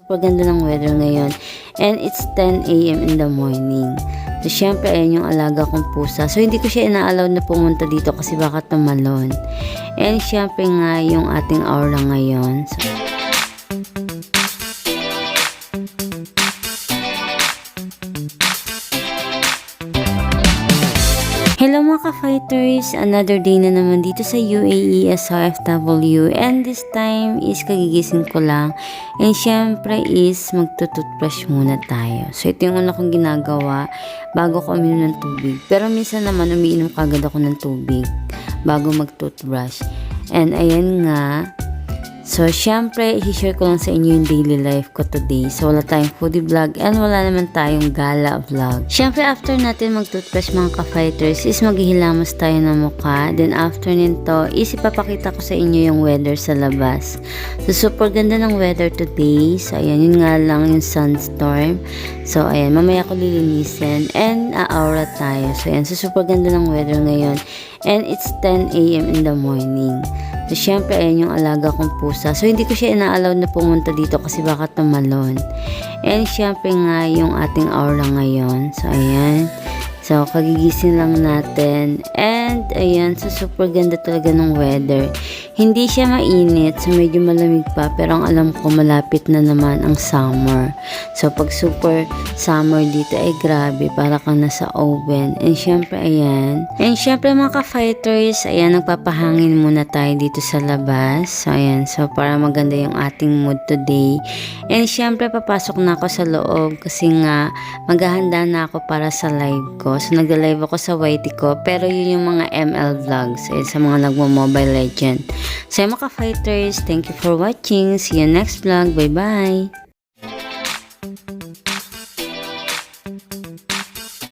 Paganda ng weather ngayon. And it's 10 a.m. in the morning. So, syempre, ayan yung alaga kong pusa. So, hindi ko siya ina-allow na pumunta dito kasi baka tumalon. And syempre nga, yung ating aura ngayon. So, hello mga ka-fighters! Another day na naman dito sa UAE as OFW, and this time is kagigising ko lang, and syempre is magtututbrush muna tayo. So ito yung una kong ginagawa bago ko uminom ng tubig, pero minsan naman umiinom kagad ako ng tubig bago magtutbrush. And ayan nga, so, syempre, i-share ko lang sa inyo yung daily life ko today. So, wala tayong foodie vlog and wala naman tayong gala vlog. Syempre, after natin mag-toothbrush mga ka-fighters is maghihilamos tayo ng mukha. Then, after nito is ipapakita ko sa inyo yung weather sa labas. So, super ganda ng weather today. So, ayan, yun nga lang yung sunstorm. So, ayan, mamaya ko lilinisin and aura tayo. So, ayan, so super ganda ng weather ngayon. And it's 10 a.m. in the morning. So, syempre, ayan yung alaga kong pusa. So, hindi ko siya ina-allow na pumunta dito kasi baka tumalon. And, syempre nga, yung ating aura ngayon. So, ayan. So, kagigising lang natin. And, ayan. So, super ganda talaga ng weather. Hindi siya mainit. So, medyo malamig pa. Pero, ang alam ko, malapit na naman ang summer. So, pag super summer dito, ay grabe. Para kang nasa oven. And, syempre, ayan. And, syempre, mga ka-fighters, ayan, nagpapahangin muna tayo dito sa labas. So, ayan. So, para maganda yung ating mood today. And, syempre, papasok na ako sa loob. Kasi nga, maghahanda na ako para sa live ko. So, nag-live ako sa YT ko. Pero, yun yung mga ML vlogs. Ayan, sa mga nagmo-Mobile Legend. So, mga ka-fighters, thank you for watching. See you next vlog. Bye-bye!